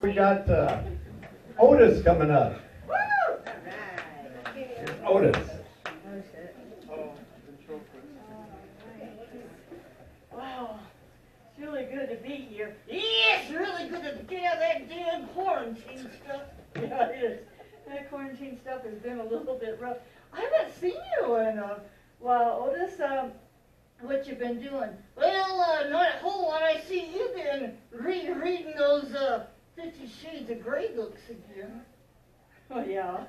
We got Otis coming up. Here's Otis. Wow, it's really good to be here. Yeah, it's really good to get out of that damn quarantine stuff. Yeah, it is. That quarantine stuff has been a little bit rough. I haven't seen you in a while, Otis. What you been doing? Well, not a whole lot. I see you've been reading those 50 Shades of Grey books again. Oh, yeah.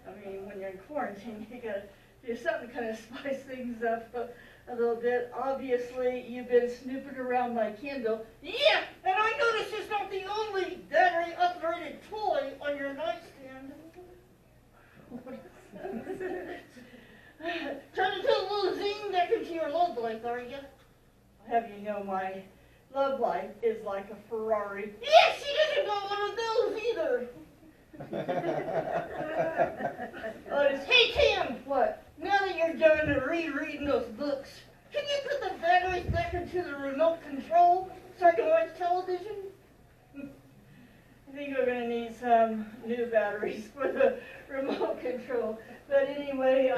I mean, when you're in quarantine, you gotta do something to kind of spice things up a little bit. Obviously, you've been snooping around my Kindle. Yeah, and I notice it's not the only battery-operated toy on your nightstand. Trying to put a little zing back into your love life, are you? I'll have you know my love life is like a Ferrari. Yeah, she doesn't know one of those either. Hey, Tim! What? Now that you're done rereading those books, can you put the batteries back into the remote control so I can watch television? I think we're going to need some new batteries for the remote control. But anyway,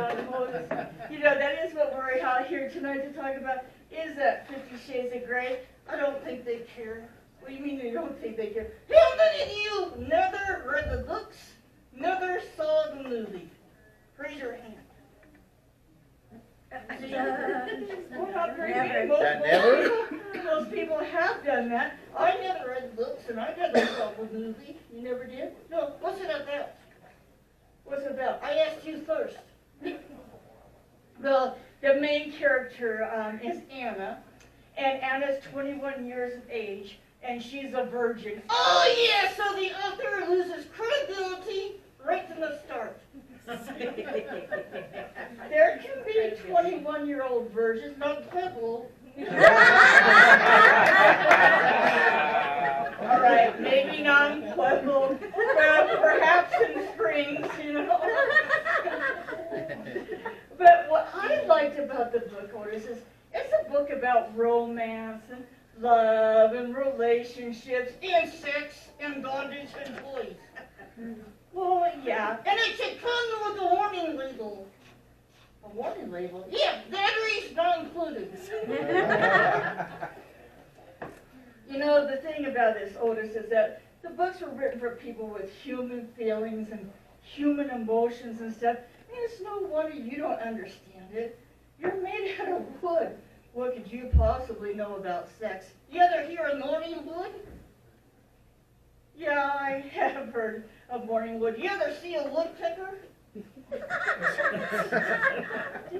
you know, that is what we're out here tonight to talk about, is that 50 Shades of Grey. I don't think they care. What do you mean you don't think they care? How many of you never read the books, never saw the movie? Raise your hand. Well, not very many. Most people have done that. I never read the books and I never saw the movie. You never did? No. What's it about? What's it about? I asked you first. The main character is Anna, and Anna's 21 years of age, and she's a virgin. Oh yeah, so the author loses credibility right from the start. There can be 21-year-old virgins, not Pueblo. All right, maybe not in Pueblo, but perhaps in Springs, you know. But what I liked about the book, Otis, is it's a book about romance and love and relationships and sex and bondage and toys. Well, yeah, and it should come with a warning label. A warning label? Yeah, batteries not included. You know, the thing about this, Otis, is that the books were written for people with human feelings and human emotions and stuff. And it's no wonder you don't understand it. You're made out of wood. What could you possibly know about sex? You ever hear of morning wood? Yeah, I have heard of morning wood. You ever see a woodpecker? You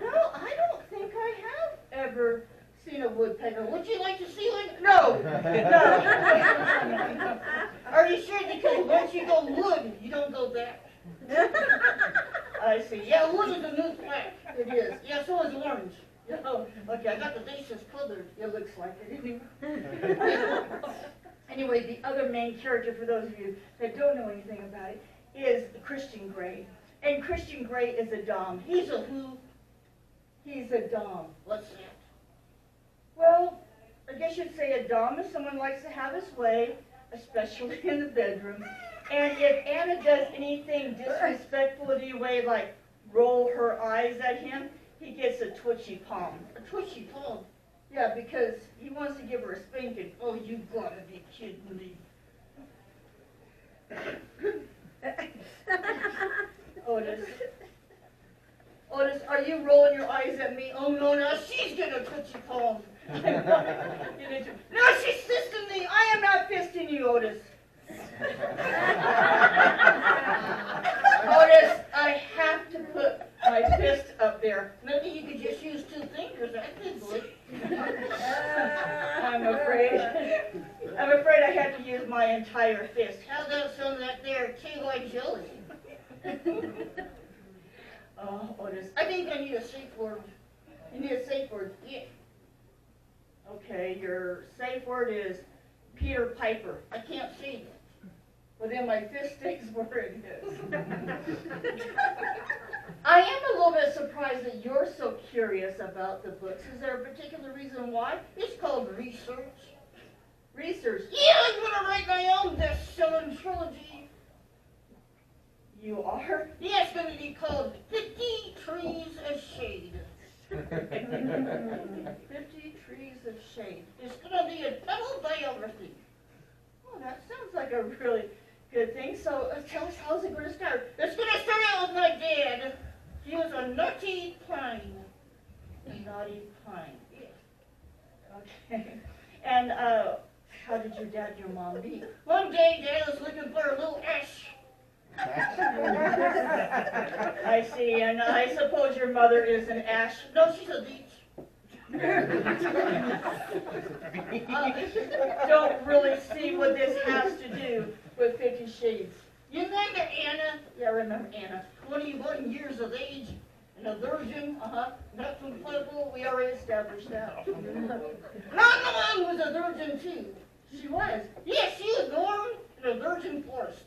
know, I don't think I have ever seen a woodpecker. Would you like to see one? No. No. Are you sure? Because once you go wood, you don't go back. I see. Yeah, wood is a new plant. It is. Yeah, so is orange. Oh, okay, I got the bases covered. It looks like it. Anyway, the other main character, for those of you that don't know anything about it, is Christian Grey. And Christian Grey is a dom. He's a who? He's a dom. What's that? Well, I guess you'd say a dom is someone who likes to have his way, especially in the bedroom. And if Anna does anything disrespectful in any way, like roll her eyes at him, he gets a twitchy palm. A twitchy palm? Yeah, because he wants to give her a spanking. Oh, you gotta be kidding me. Otis, are you rolling your eyes at me? Oh no, now she's gonna twitchy palm. No, she's fisting me. I am not fisting you, Otis. Otis, I have to put my fist up there. Maybe you could just use two fingers. I could do it. I'm afraid I have to use my entire fist. How about some of that there KY jelly? Oh, Otis, I think I need a safe word. You need a safe word. Yeah. Okay, your safe word is Peter Piper. I can't see it. Well, then my fist stays where it is. I am a little bit surprised that you're so curious about the books. Is there a particular reason why? It's called research. Research. Yeah, I'm gonna write my own best-selling trilogy. You are? Yeah, it's gonna be called 50 Trees of Shade. 50 Trees of Shade. It's gonna be a double biography. Oh, that sounds like a really good thing. So tell us, how's it gonna start? It's gonna start out with my dad. He was a naughty pine. A naughty pine. Yeah. Okay. And how did your dad and your mom meet? One day, Dad was looking for a little ash. I see, and I suppose your mother is an ash. No, she's a beech. Don't really see what this has to do with 50 Shades. You remember Anna? Yeah, I remember Anna. 21 years of age and a virgin. Not compatible. We already established that. Mom was a virgin too. She was. Yes, she was born in a virgin forest.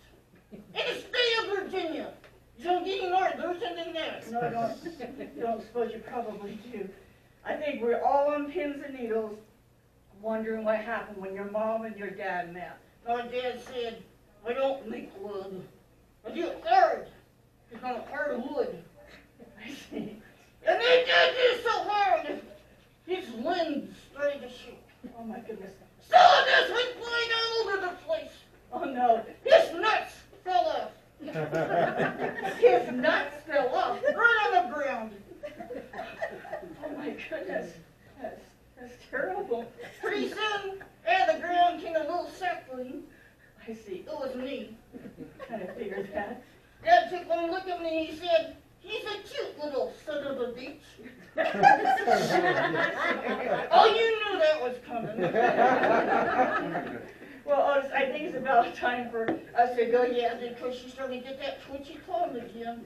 In the state of Virginia. You don't get any more virgin than that. No, I don't suppose you probably do. I think we're all on pins and needles wondering what happened when your mom and your dad met. My dad said, I don't make wood. I do it hard. It's on hard wood. I see. And they did this so hard, his limbs started to shake. Oh my goodness. Cylinders went flying all over the place. Oh no. His nuts fell off. His nuts fell off right on the ground. Oh my goodness. That's terrible. Pretty soon, out of the ground came a little sapling. I see. It was me. Kind of figured that. Dad took one look at me and he said, he's a cute little son of a bitch. Oh, you knew that was coming. Well, Otis, I think it's about time for us to go. Yeah, because she's starting to get that twitchy tongue again.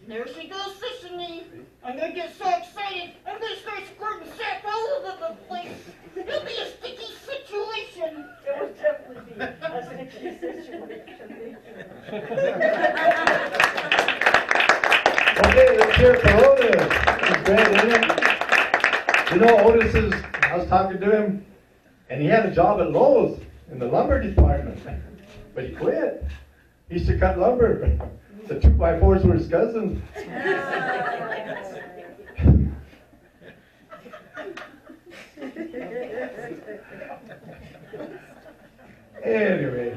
There she goes fishing me. I'm going to get so excited, I'm going to start squirting sap all over the place. It'll be a sticky situation. It will definitely be a sticky situation. Okay, let's hear it for Otis. He's great, isn't it? You know, I was talking to him, and he had a job at Lowe's in the lumber department. But he quit. He used to cut lumber. The 2x4s were his cousins. Anyway.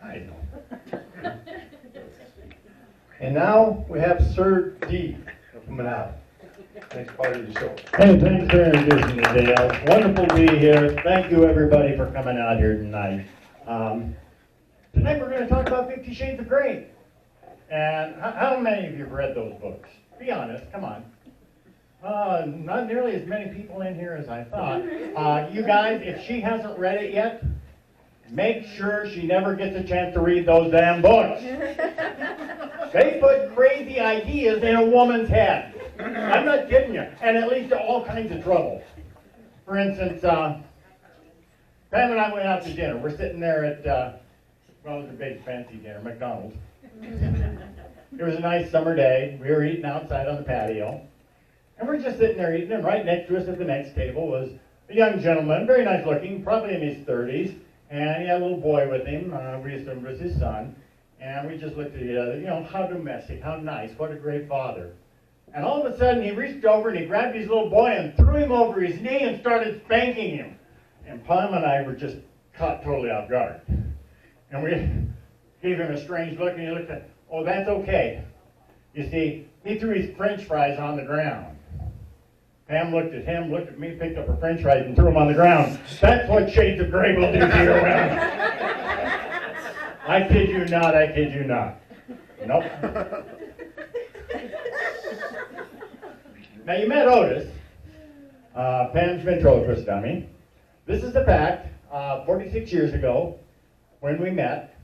I know. And now we have Sir D coming out. Next part of the show. Hey, thanks for introducing me, Dale. Wonderful to be here. Thank you, everybody, for coming out here tonight. Tonight we're going to talk about 50 Shades of Grey. And how many of you have read those books? Be honest, come on. Not nearly as many people in here as I thought. You guys, if she hasn't read it yet, make sure she never gets a chance to read those damn books. They put crazy ideas in a woman's head. I'm not kidding you. And it leads to all kinds of trouble. For instance, Pam and I went out to dinner. We're sitting there at, well, it was a big fancy dinner, McDonald's. It was a nice summer day. We were eating outside on the patio. And we're just sitting there eating, and right next to us at the next table was a young gentleman, very nice looking, probably in his 30s. And he had a little boy with him. We assumed it was his son. And we just looked at each other, you know, how domestic, how nice, what a great father. And all of a sudden, he reached over and he grabbed his little boy and threw him over his knee and started spanking him. And Pam and I were just caught totally off guard. And we gave him a strange look, and he looked at, oh, that's okay. You see, he threw his French fries on the ground. Pam looked at him, looked at me, picked up her French fries and threw them on the ground. That's what Shades of Grey will do to your women. I kid you not, I kid you not. Nope. Now, you met Otis, Pam's ventriloquist dummy. This is the fact, 46 years ago, when we met,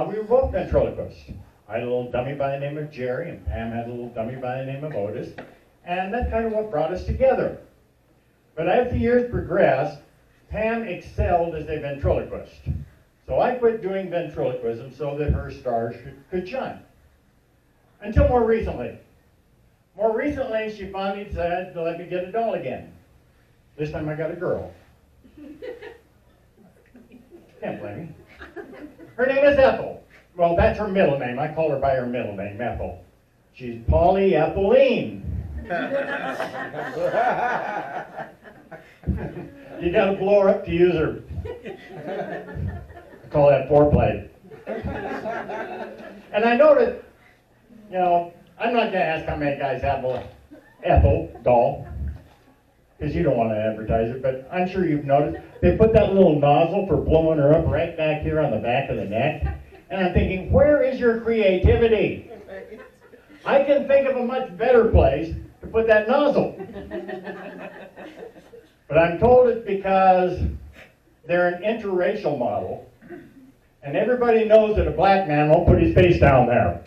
we were both ventriloquists. I had a little dummy by the name of Jerry, and Pam had a little dummy by the name of Otis, and that's kind of what brought us together. But as the years progressed, Pam excelled as a ventriloquist. So I quit doing ventriloquism so that her stars could shine. Until more recently. More recently, she finally decided to let me get a doll again. This time I got a girl. Can't blame me. Her name is Ethel. Well, that's her middle name. I call her by her middle name, Ethel. She's polyethylene. You gotta blow her up to use her. I call that foreplay. And I noticed, you know, I'm not gonna ask how many guys have a Ethel doll, because you don't want to advertise it, but I'm sure you've noticed they put that little nozzle for blowing her up right back here on the back of the neck. And I'm thinking, where is your creativity? I can think of a much better place to put that nozzle. But I'm told it's because they're an interracial model, and everybody knows that a black man won't put his face down there.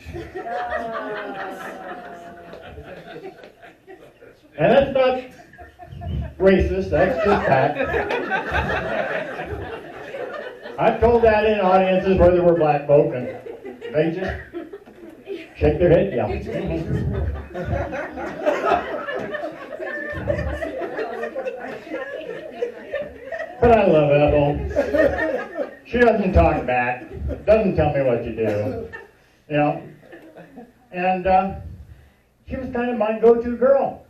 And that's not racist, that's just fact. I've told that in audiences where there were black folk, and they just shake their head, yeah. But I love Ethel. She doesn't talk back, doesn't tell me what to do, you know. And she was kind of my go-to girl.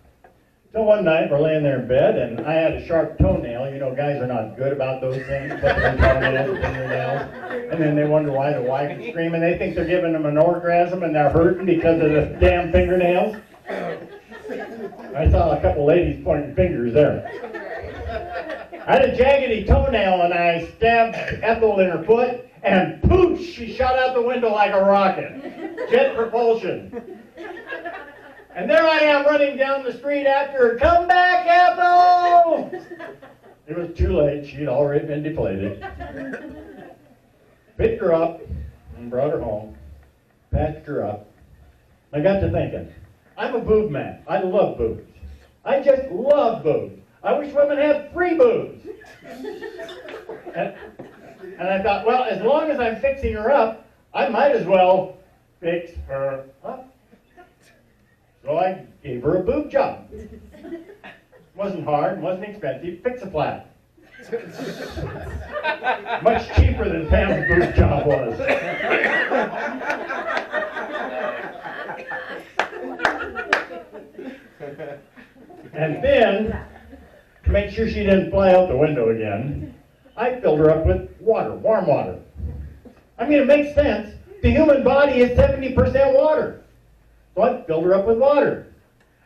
So one night we're laying there in bed, and I had a sharp toenail. You know, guys are not good about those things, but their toenails and fingernails. And then they wonder why the wife is screaming. They think they're giving them an orgasm and they're hurting because of the damn fingernails. I saw a couple ladies pointing fingers there. I had a jaggedy toenail, and I stabbed Ethel in her foot, and poof, she shot out the window like a rocket. Jet propulsion. And there I am running down the street after her. Come back, Ethel! It was too late. She'd already been deflated. Picked her up and brought her home. Patched her up. I got to thinking, I'm a boob man. I love boobs. I just love boobs. I wish women had free boobs. And I thought, well, as long as I'm fixing her up, I might as well fix her up. So I gave her a boob job. Wasn't hard, wasn't expensive. Fix a flat. Much cheaper than Pam's boob job was. And then, to make sure she didn't fly out the window again, I filled her up with water, warm water. I mean, it makes sense. The human body is 70% water. So I filled her up with water.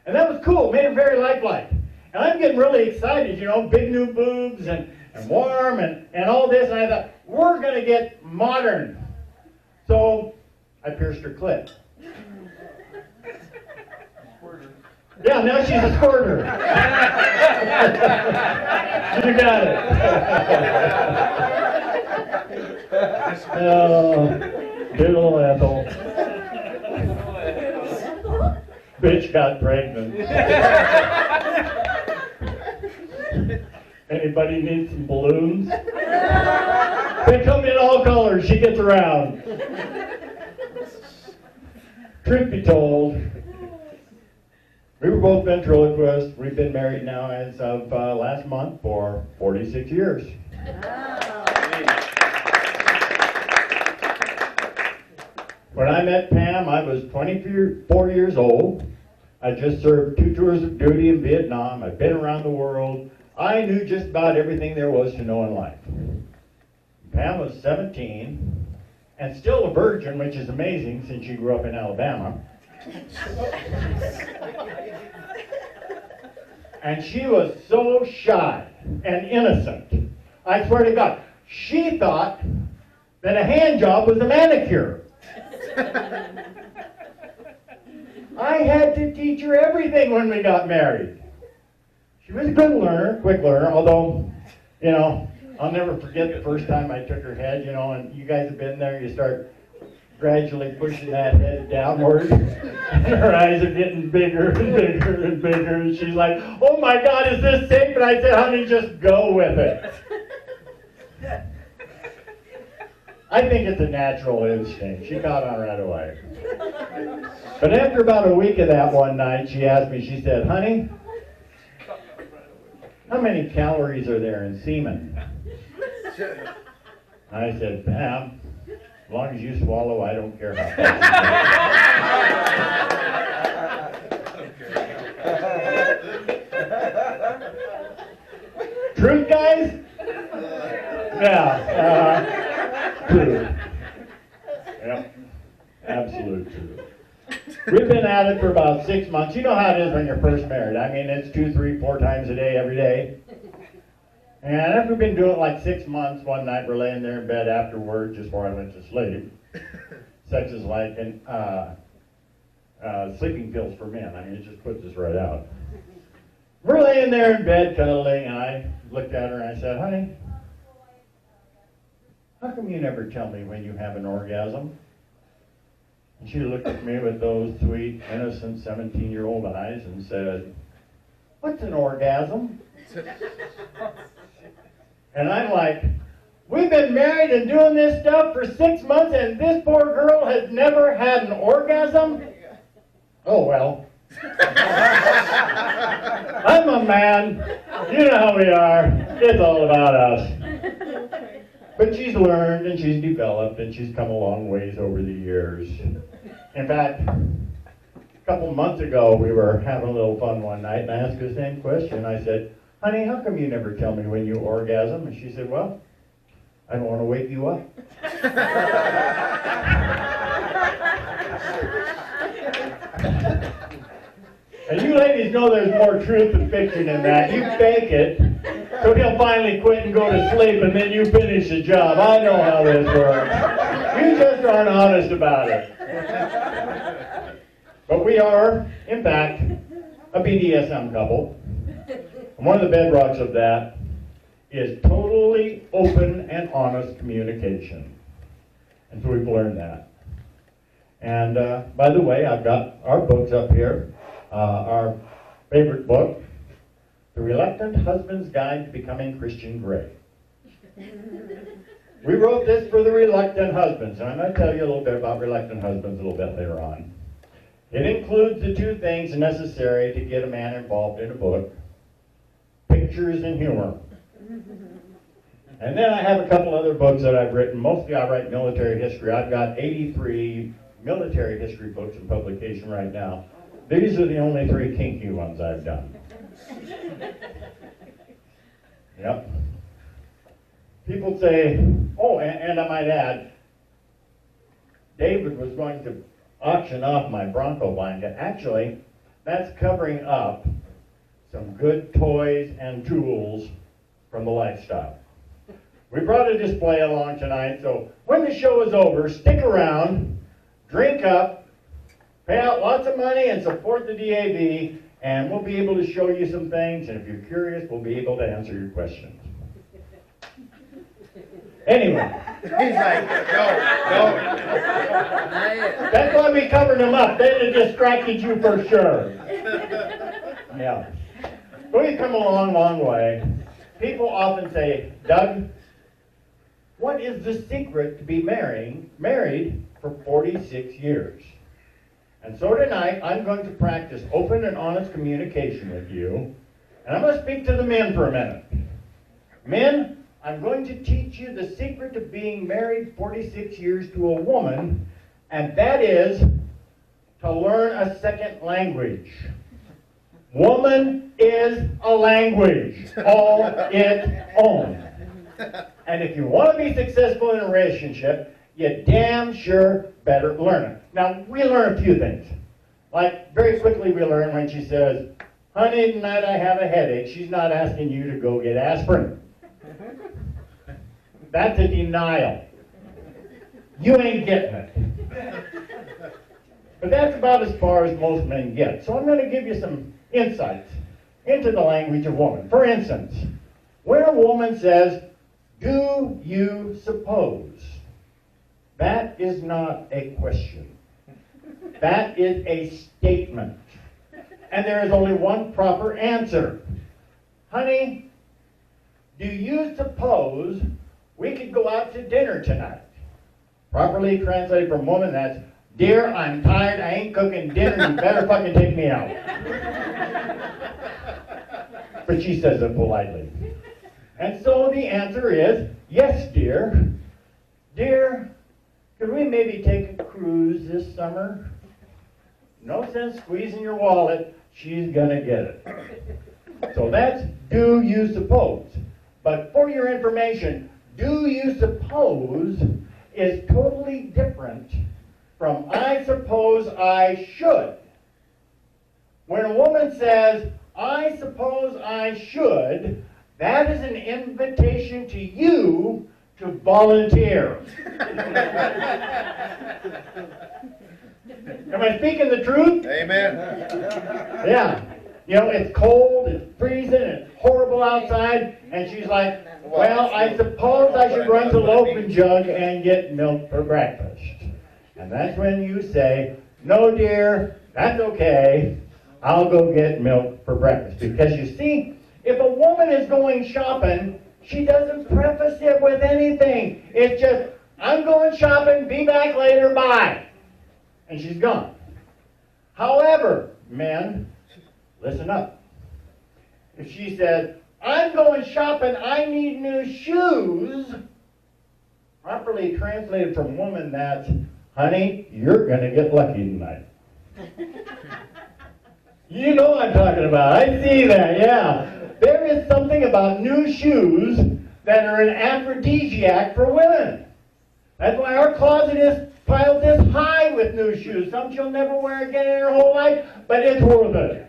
And that was cool, made her very lifelike. And I'm getting really excited, you know, big new boobs and warm and all this. And I thought, we're going to get modern. So I pierced her clit. Yeah, now she's a squirter. You got it. Oh, good old Ethel. Bitch got pregnant. Anybody need some balloons? They come in all colors. She gets around. Truth be told, we were both ventriloquists. We've been married now as of last month for 46 years. When I met Pam, I was 24 years old. I just served 2 tours of duty in Vietnam. I've been around the world. I knew just about everything there was to know in life. Pam was 17 and still a virgin, which is amazing since she grew up in Alabama. And she was so shy and innocent. I swear to God, she thought that a hand job was a manicure. I had to teach her everything when we got married. She was a good learner, quick learner, although, you know, I'll never forget the first time I took her head, you know, and you guys have been there, you start gradually pushing that head downward, and her eyes are getting bigger and bigger and bigger, and she's like, oh my God, is this safe? And I said, honey, just go with it. I think it's a natural instinct. She caught on right away. But after about a week of that one night, she asked me, she said, honey, how many calories are there in semen? I said, Pam, as long as you swallow, I don't care how fast. Truth, guys? Yeah, true. Yep, absolute truth. We've been at it for about 6 months. You know how it is when you're first married. I mean, it's 2, 3, 4 times a day, every day. And after we've been doing it like 6 months, one night we're laying there in bed afterward, just before I went to sleep, such as like sleeping pills for men. I mean, it just puts us right out. We're laying there in bed cuddling, and I looked at her and I said, honey, how come you never tell me when you have an orgasm? And she looked at me with those sweet, innocent 17-year-old eyes and said, what's an orgasm? And I'm like, we've been married and doing this stuff for 6 months and this poor girl has never had an orgasm? Oh, well. I'm a man. You know how we are. It's all about us. But she's learned and she's developed and she's come a long ways over the years. In fact, a couple months ago we were having a little fun one night and I asked her the same question. I said, honey, how come you never tell me when you orgasm? And she said, well, I don't want to wake you up. And you ladies know there's more truth than fiction in that. You fake it, so he'll finally quit and go to sleep, and then you finish the job. I know how this works. You just aren't honest about it. But we are, in fact, a BDSM couple. And one of the bedrocks of that is totally open and honest communication. And so we've learned that. And by the way, I've got our books up here. Our favorite book, The Reluctant Husband's Guide to Becoming Christian Grey. We wrote this for the reluctant husbands, and I'm going to tell you a little bit about reluctant husbands a little bit later on. It includes the 2 things necessary to get a man involved in a book: pictures and humor. And then I have a couple other books that I've written. Mostly I write military history. I've got 83 military history books in publication right now. These are the only 3 kinky ones I've done. Yep. People say, oh, and I might add, David was going to auction off my Bronco blanket. Actually, that's covering up some good toys and tools from the lifestyle. We brought a display along tonight, so when the show is over, stick around, drink up, pay out lots of money and support the DAV, and we'll be able to show you some things, and if you're curious, we'll be able to answer your questions. Anyway. He's like, no. That's why we covered them up. They'd have distracted you for sure. Yeah. But we've come a long, long way. People often say, Doug, what is the secret to be married for 46 years? And so tonight, I'm going to practice open and honest communication with you. And I'm going to speak to the men for a minute. Men, I'm going to teach you the secret of being married 46 years to a woman, and that is to learn a second language. Woman is a language, all its own. And if you want to be successful in a relationship, you damn sure better learn it. Now, we learn a few things. Like, very quickly we learn when she says, honey, tonight I have a headache. She's not asking you to go get aspirin. That's a denial. You ain't getting it. But that's about as far as most men get. So I'm going to give you some insights into the language of woman. For instance, when a woman says, do you suppose? That is not a question. That is a statement. And there is only one proper answer. Honey, do you suppose we could go out to dinner tonight? Properly translated from woman, that's, dear, I'm tired, I ain't cooking dinner, you better fucking take me out. But she says it politely. And so the answer is, yes, dear. Dear, could we maybe take a cruise this summer? No sense squeezing your wallet, she's gonna get it. So that's do you suppose. But for your information, do you suppose is totally different from I suppose I should. When a woman says, I suppose I should, that is an invitation to you to volunteer. Am I speaking the truth? Amen. Yeah. You know, it's cold, it's freezing, it's horrible outside, and she's like, well, I suppose I should run to Loaf and Jug and get milk for breakfast. And that's when you say, no, dear, that's okay. I'll go get milk for breakfast. Because you see, if a woman is going shopping, she doesn't preface it with anything. It's just, I'm going shopping, be back later, bye. And she's gone. However, men, listen up. If she says, I'm going shopping, I need new shoes, properly translated from woman, that's, honey, you're going to get lucky tonight. You know what I'm talking about. I see that, yeah. There is something about new shoes that are an aphrodisiac for women. That's why our closet is piled this high with new shoes. Some she'll never wear again in her whole life, but it's worth it.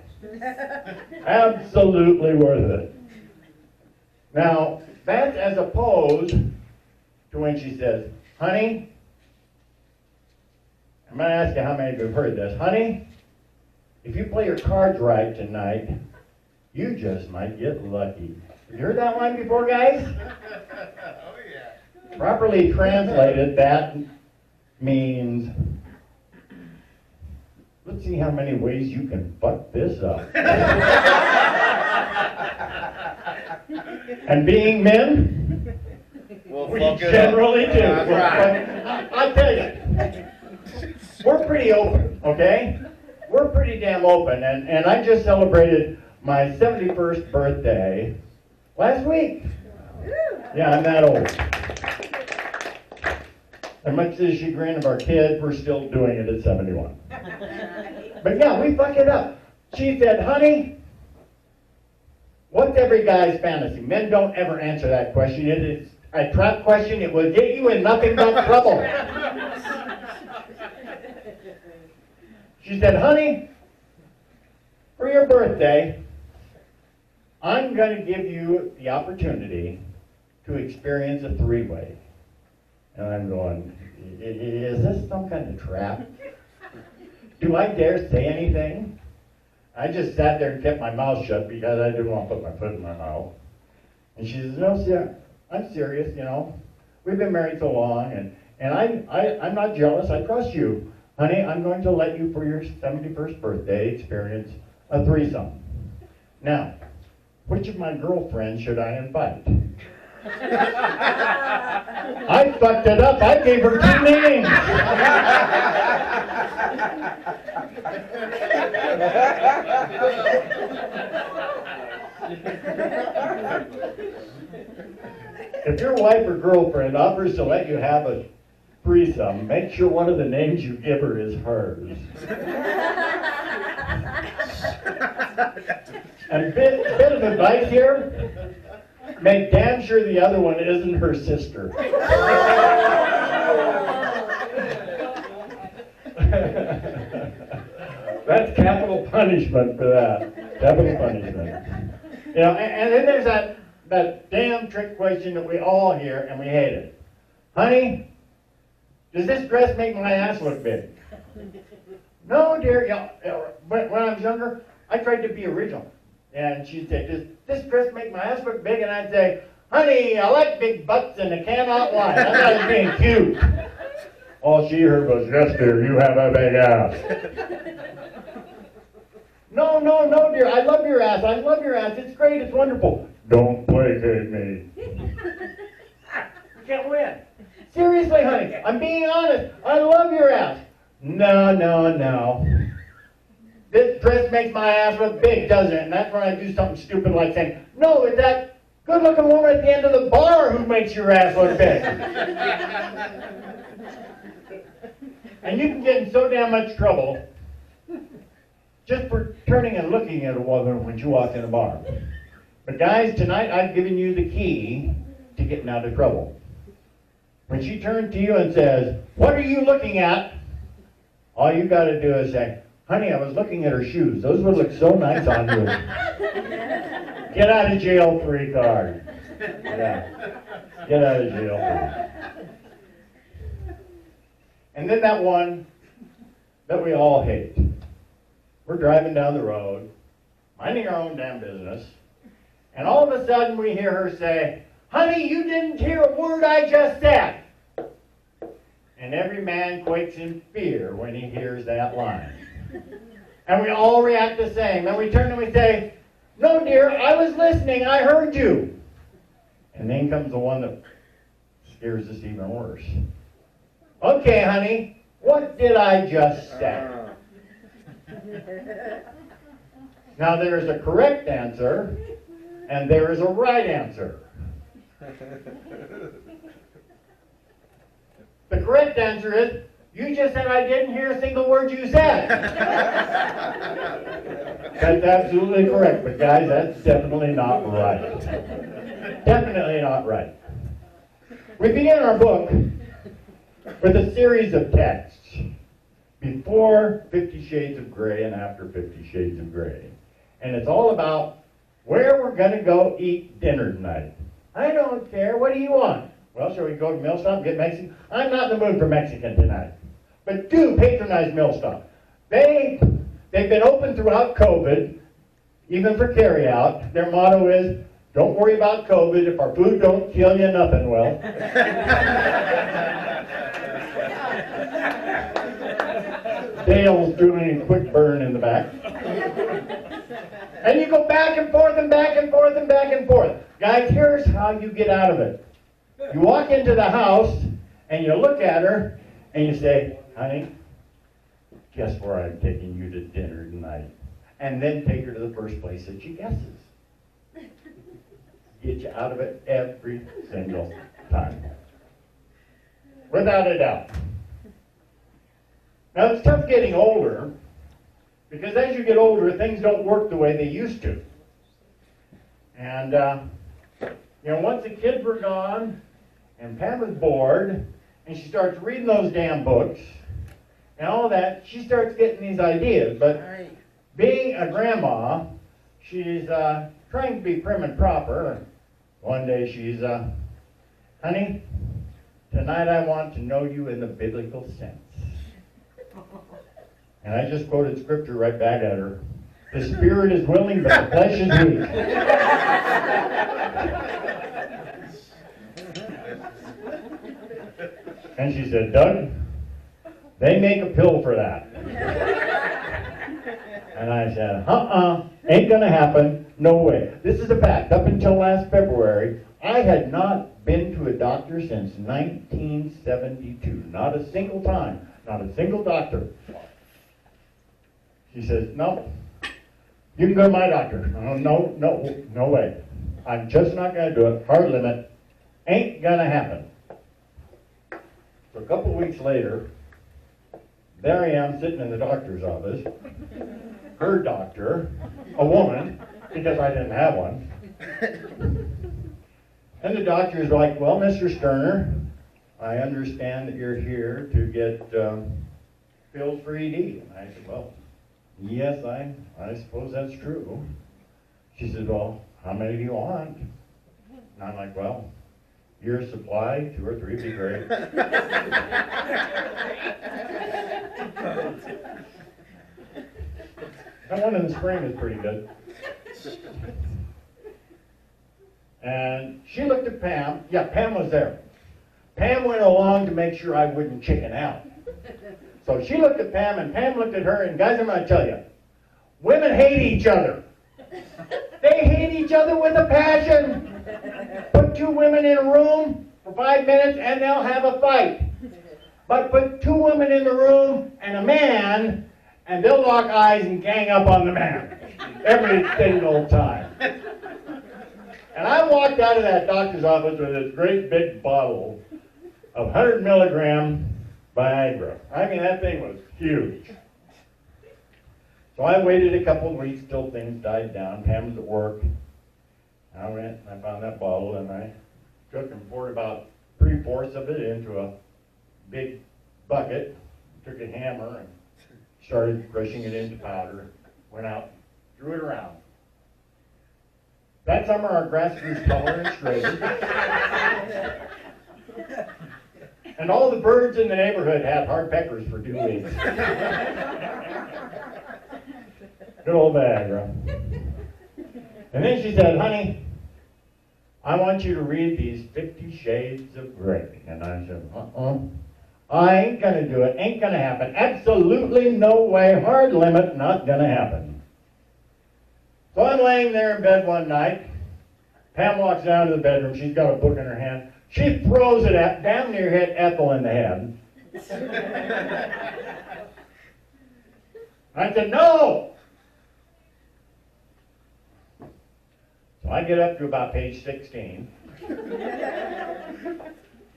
Absolutely worth it. Now, that's as opposed to when she says, honey, I'm going to ask you how many of you have heard this. Honey, if you play your cards right tonight, you just might get lucky. Have you heard that one before, guys? Oh, yeah. Properly translated, that means, let's see how many ways you can fuck this up. And being men, we generally do. I'll tell you, we're pretty open, okay? We're pretty damn open, and I just celebrated my 71st birthday last week. Yeah, I'm that old. And much to the chagrin of our kids, we're still doing it at 71. But yeah, we fuck it up. She said, honey, what's every guy's fantasy? Men don't ever answer that question. It is a trap question. It will get you in nothing but trouble. She said, honey, for your birthday, I'm going to give you the opportunity to experience a three-way. And I'm going, is this some kind of trap? Do I dare say anything? I just sat there and kept my mouth shut because I didn't want to put my foot in my mouth. And she says, no, sir, I'm serious, you know. We've been married so long, and I'm not jealous. I trust you. Honey, I'm going to let you, for your 71st birthday, experience a threesome. Now, which of my girlfriends should I invite? I fucked it up. I gave her two names. If your wife or girlfriend offers to let you have a threesome, make sure one of the names you give her is hers. And bit of advice here, make damn sure the other one isn't her sister. That's capital punishment for that. Capital punishment. You know, and then there's that damn trick question that we all hear and we hate it. Honey, does this dress make my ass look big? No, dear. You know, when I was younger, I tried to be original. And she'd say, does this dress make my ass look big? And I'd say, honey, I like big butts and I cannot lie. I thought I was being cute. All she heard was, yes, dear, you have a big ass. No, dear, I love your ass. I love your ass. It's great. It's wonderful. Don't placate me. You can't win. Seriously, honey, I'm being honest. I love your ass. No, no, no. This dress makes my ass look big, doesn't it? And that's when I do something stupid like saying, no, it's that good-looking woman at the end of the bar who makes your ass look big. And you can get in so damn much trouble just for turning and looking at a woman when she walks in a bar. But guys, tonight I've given you the key to getting out of trouble. When she turns to you and says, what are you looking at? All you got to do is say, honey, I was looking at her shoes. Those would look so nice on you. Get out of jail free card. Yeah. Get out of jail free. And then that one that we all hate. We're driving down the road, minding our own damn business, and all of a sudden we hear her say, honey, you didn't hear a word I just said. And every man quakes in fear when he hears that line. And we all react the same. And we turn and we say, no, dear, I was listening. I heard you. And then comes the one that scares us even worse. Okay, honey, what did I just say? Now, there is a correct answer, and there is a right answer. The correct answer is, you just said I didn't hear a single word you said. That's absolutely correct, but guys, that's definitely not right. Definitely not right. We begin our book with a series of texts before 50 Shades of Grey and after 50 Shades of Grey. And it's all about where we're going to go eat dinner tonight. I don't care. What do you want? Well, shall we go to Millstop and get Mexican? I'm not in the mood for Mexican tonight. But do patronize Millstop. They've been open throughout COVID, even for carryout. Their motto is, don't worry about COVID. If our food don't kill you, nothing will. Dale's doing a quick burn in the back. And you go back and forth and back and forth and back and forth. Guys, here's how you get out of it. You walk into the house and you look at her and you say, honey, guess where I'm taking you to dinner tonight? And then take her to the first place that she guesses. Get you out of it every single time. Without a doubt. Now, it's tough getting older, because as you get older, things don't work the way they used to. And, once the kids were gone, and Pam was bored, and she starts reading those damn books, and all that, she starts getting these ideas. But being a grandma, she's trying to be prim and proper. One day she's, honey, tonight I want to know you in the biblical sense. And I just quoted scripture right back at her. The spirit is willing, but the flesh is weak. And she said, Doug, they make a pill for that. And I said, ain't gonna happen, no way. This is a fact. Up until last February, I had not been to a doctor since 1972. Not a single time. Not a single doctor. She says, no, you can go to my doctor. No way. I'm just not going to do it. Hard limit. Ain't going to happen. So a couple weeks later, there I am sitting in the doctor's office. Her doctor, a woman, because I didn't have one. And the doctor is like, well, Mr. Sterner, I understand that you're here to get pills for ED. And I said, well, yes, I suppose that's true. She said, well, how many do you want? And I'm like, well, year's supply, 2 or 3 would be great. That one in the spring is pretty good. And she looked at Pam. Yeah, Pam was there. Pam went along to make sure I wouldn't chicken out. So she looked at Pam, and Pam looked at her, and guys, I'm going to tell you, women hate each other. They hate each other with a passion. Put 2 women in a room, for 5 minutes and they'll have a fight. But put 2 women in the room and a man, and they'll lock eyes and gang up on the man every single time. And I walked out of that doctor's office with this great big bottle of 100 milligram Viagra. I mean, that thing was huge. So I waited a couple of weeks till things died down. Pam was at work. I went and I found that bottle and I took and poured about 3/4 of it into a big bucket, took a hammer and started crushing it into powder, went out, threw it around. That summer our grass grew taller and straighter. And all the birds in the neighborhood had hard peppers for 2 weeks. Good old Viagra. And then she said, honey, I want you to read these 50 Shades of Grey. And I said, I ain't gonna do it. Ain't gonna happen. Absolutely no way. Hard limit. Not gonna happen. So I'm laying there in bed one night. Pam walks down to the bedroom. She's got a book in her hand. She throws it at, damn near hit Ethel in the head. I said, no! So I get up to about page 16. And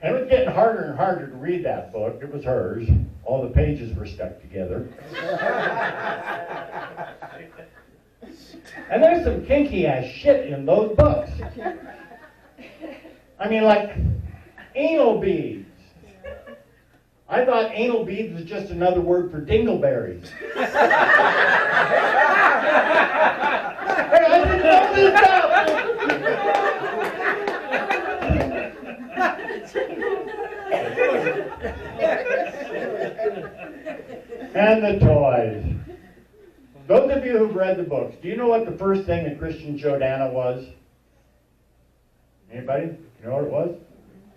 it was getting harder and harder to read that book. It was hers. All the pages were stuck together. And there's some kinky ass shit in those books. I mean, like anal beads. I thought anal beads was just another word for dingleberries. Hey, I didn't know this stuff! And the toys. Those of you who've read the books, do you know what the first thing that Christian showed Anna was? Anybody? You know what it was?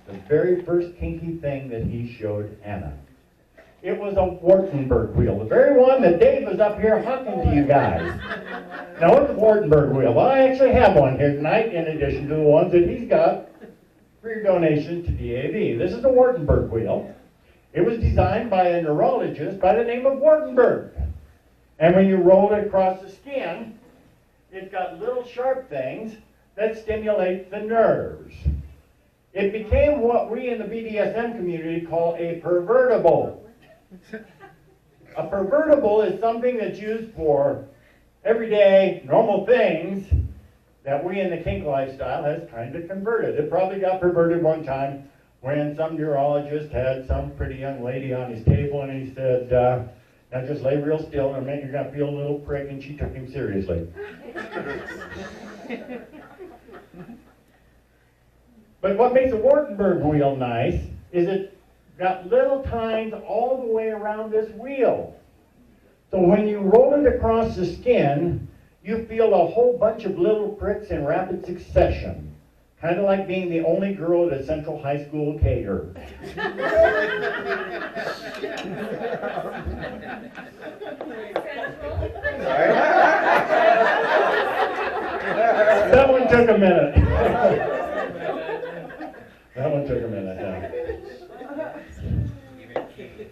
The very first kinky thing that he showed Anna. It was a Wartenberg wheel, the very one that Dave was up here hawking to you guys. Now, what's a Wartenberg wheel? Well, I actually have one here tonight in addition to the ones that he's got for your donation to DAV. This is a Wartenberg wheel. It was designed by a neurologist by the name of Wartenberg. And when you roll it across the skin, it's got little sharp things that stimulate the nerves. It became what we in the BDSM community call a pervertible. A pervertible is something that's used for everyday, normal things that we in the kink lifestyle has kind of converted. It probably got perverted one time when some neurologist had some pretty young lady on his table and he said, now just lay real still and you're going to feel a little prick, and she took him seriously. But what makes a Wartenberg wheel nice is it got little tines all the way around this wheel. So when you roll it across the skin, you feel a whole bunch of little pricks in rapid succession. Kind of like being the only girl at a Central High School cater. That one took a minute. That one took a minute, yeah.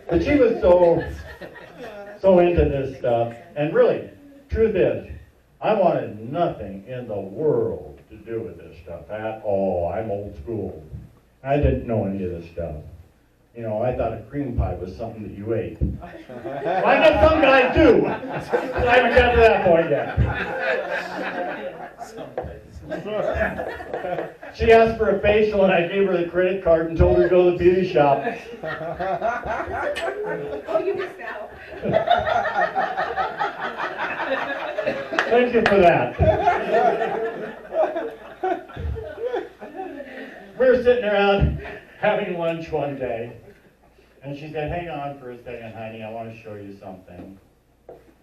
But she was so into this stuff. And really, truth is, I wanted nothing in the world to do with this stuff at all. I'm old school. I didn't know any of this stuff. You know, I thought a cream pie was something that you ate. Well, I guess some guys do. I haven't got to that point yet. She asked for a facial and I gave her the credit card and told her to go to the beauty shop. Oh, you missed out. Thank you for that. We were sitting around having lunch one day, and she said, hang on for a second, honey, I want to show you something.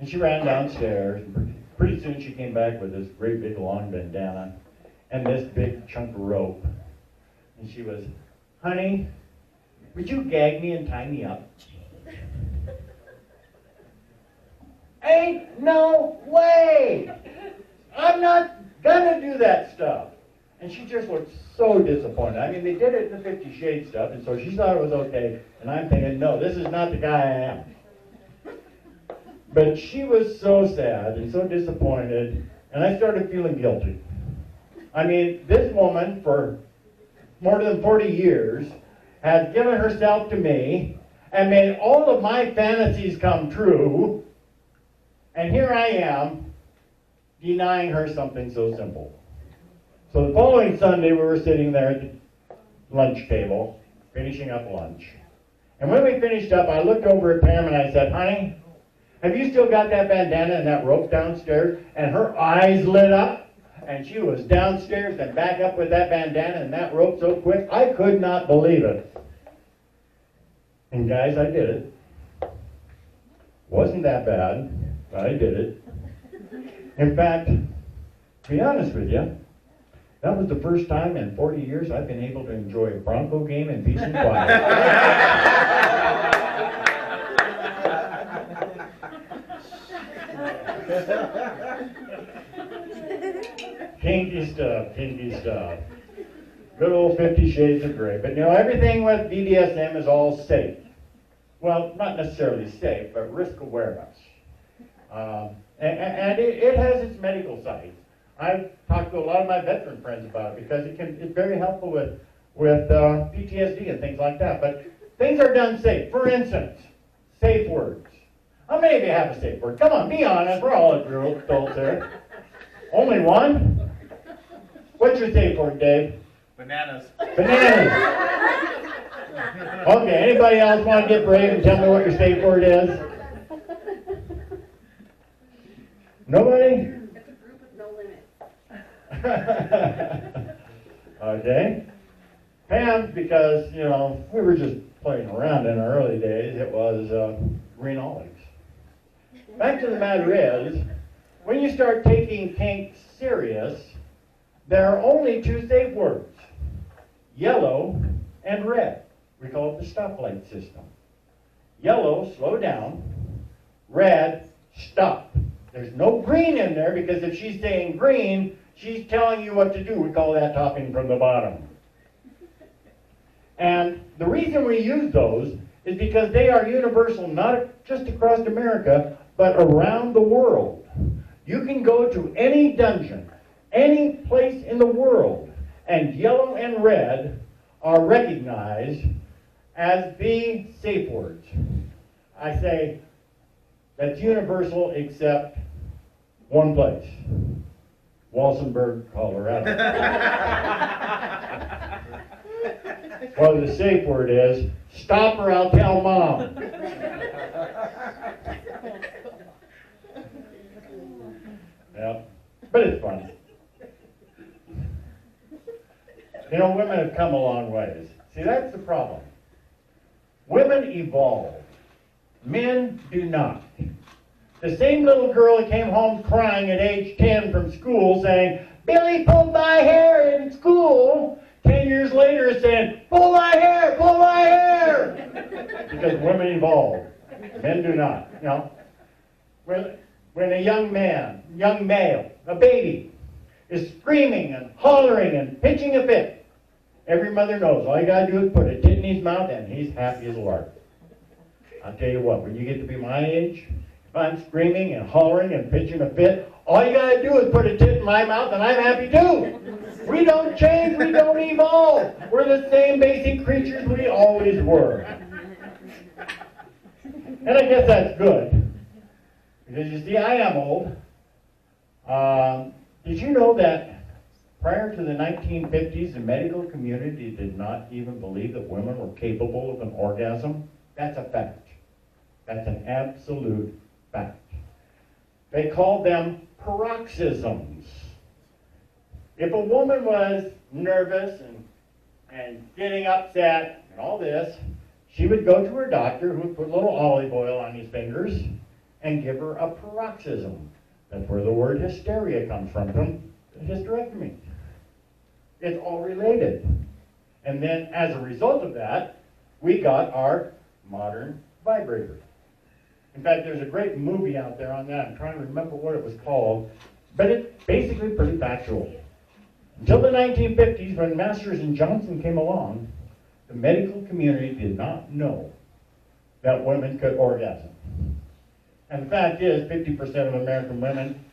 And she ran downstairs, and pretty soon she came back with this great big long bandana and this big chunk of rope. And she was, honey, would you gag me and tie me up? Ain't no way! I'm not gonna do that stuff. And she just looked so disappointed. I mean, they did it in the 50 Shades stuff, and so she thought it was okay. And I'm thinking, no, this is not the guy I am. But she was so sad and so disappointed, and I started feeling guilty. I mean, this woman, for more than 40 years, has given herself to me and made all of my fantasies come true, and here I am denying her something so simple. So the following Sunday, we were sitting there at the lunch table, finishing up lunch. And when we finished up, I looked over at Pam and I said, honey, have you still got that bandana and that rope downstairs? And her eyes lit up, and she was downstairs and back up with that bandana and that rope so quick, I could not believe it. And guys, I did it. Wasn't that bad, but I did it. In fact, to be honest with you, that was the first time in 40 years I've been able to enjoy a Bronco game in peace and quiet. Kinky stuff, kinky stuff. Good old 50 Shades of Grey. But you know, everything with BDSM is all safe. Well, not necessarily safe, but risk awareness. And it has its medical sides. I've talked to a lot of my veteran friends about it because it's very helpful with PTSD and things like that. But things are done safe. For instance, safe words. How many of you have a safe word? Come on, be honest. We're all adults here. Only one? What's your safe word, Dave? Bananas. Bananas. Okay, anybody else want to get brave and tell me what your safe word is? Nobody? It's a group with no limit. Okay. Pam, because, you know, we were just playing around in our early days, it was green olives. Fact of the matter is, when you start taking kink serious, there are only two safe words, yellow and red. We call it the stoplight system. Yellow, slow down. Red, stop. There's no green in there because if she's saying green, she's telling you what to do. We call that topping from the bottom. And the reason we use those is because they are universal, not just across America, but around the world. You can go to any dungeon, any place in the world, and yellow and red are recognized as the safe words. I say that's universal except one place, Walsenburg, Colorado. Well, the safe word is, stop or I'll tell Mom. Yeah, but it's fun. You know, women have come a long ways. See, that's the problem. Women evolve. Men do not. The same little girl that came home crying at age 10 from school saying, Billy pulled my hair in school, 10 years later is saying, pull my hair, pull my hair. Because women evolve. Men do not. You know, when a young male, a baby, is screaming and hollering and pitching a fit, every mother knows all you gotta do is put a tit in his mouth and he's happy as a lark. I'll tell you what, when you get to be my age, if I'm screaming and hollering and pitching a fit, all you gotta do is put a tit in my mouth and I'm happy too. We don't change, we don't evolve. We're the same basic creatures we always were. And I guess that's good. Because you see, I am old. Did you know that prior to the 1950s, the medical community did not even believe that women were capable of an orgasm? That's a fact. That's an absolute fact. They called them paroxysms. If a woman was nervous and getting upset and all this, she would go to her doctor who would put a little olive oil on his fingers and give her a paroxysm. That's where the word hysteria comes from hysterectomy. It's all related. And then as a result of that, we got our modern vibrator. In fact, there's a great movie out there on that. I'm trying to remember what it was called, but it's basically pretty factual. Until the 1950s, when Masters and Johnson came along, the medical community did not know that women could orgasm. And the fact is, 50% of American women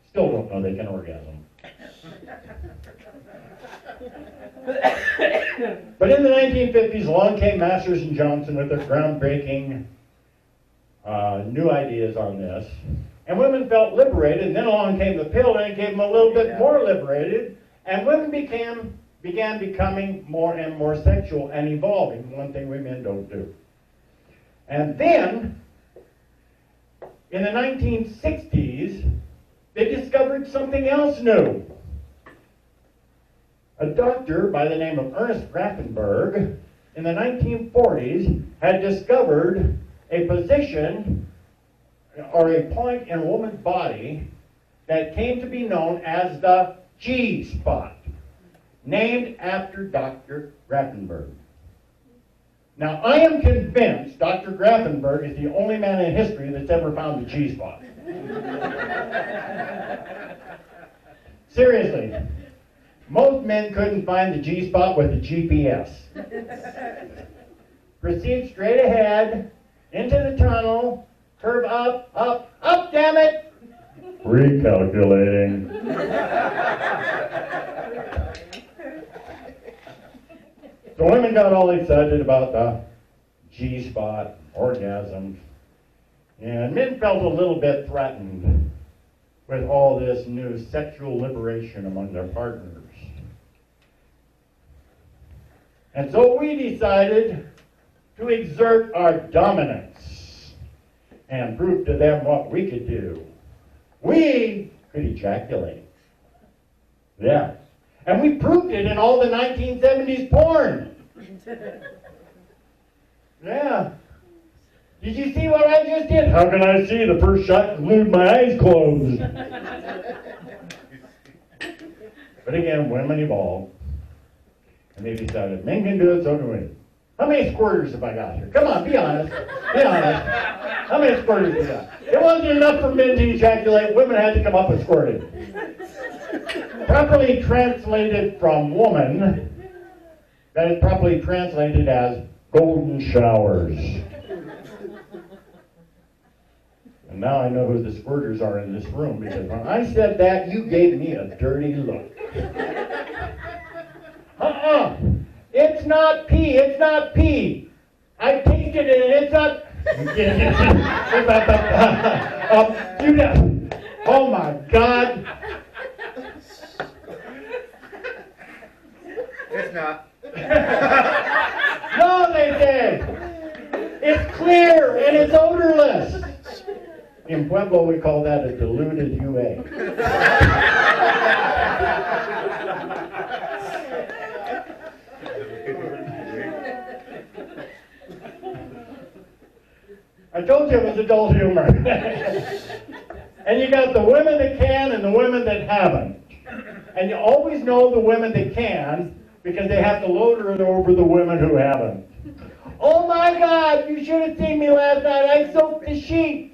still don't know they can orgasm. But in the 1950s, along came Masters and Johnson with their groundbreaking new ideas on this. And women felt liberated, and then along came the pill, and it gave them a little bit more liberated, and women began becoming more and more sexual and evolving, one thing we men don't do. And then, in the 1960s, they discovered something else new. A doctor by the name of Ernest Grafenberg in the 1940s had discovered a position or a point in a woman's body that came to be known as the G-spot, named after Dr. Grafenberg. Now, I am convinced Dr. Grafenberg is the only man in history that's ever found the G-spot. Seriously. Most men couldn't find the G-spot with the GPS. Proceed straight ahead, into the tunnel, curve up, up, up, damn it! Recalculating. So women got all excited about the G-spot, orgasms, and men felt a little bit threatened with all this new sexual liberation among their partners. And so we decided to exert our dominance and prove to them what we could do. We could ejaculate. Yeah. And we proved it in all the 1970s porn. Yeah. Did you see what I just did? How can I see? The first shot glued my eyes closed. But again, women evolved. And they decided, men can do it, so can we. How many squirters have I got here? Come on, be honest. Be honest. How many squirters do you got? It wasn't enough for men to ejaculate. Women had to come up with squirting. Properly translated from woman, that is properly translated as golden showers. And now I know who the squirters are in this room, because when I said that, you gave me a dirty look. It's not pee, it's not pee. I tasted it and it's not... Oh my God. It's not. No, they say. It's clear and it's odorless. In Pueblo, we call that a diluted UA. I told you it was adult humor. And you got the women that can and the women that haven't. And you always know the women that can because they have to load it over the women who haven't. Oh my God, you should have seen me last night. I soaked the sheets.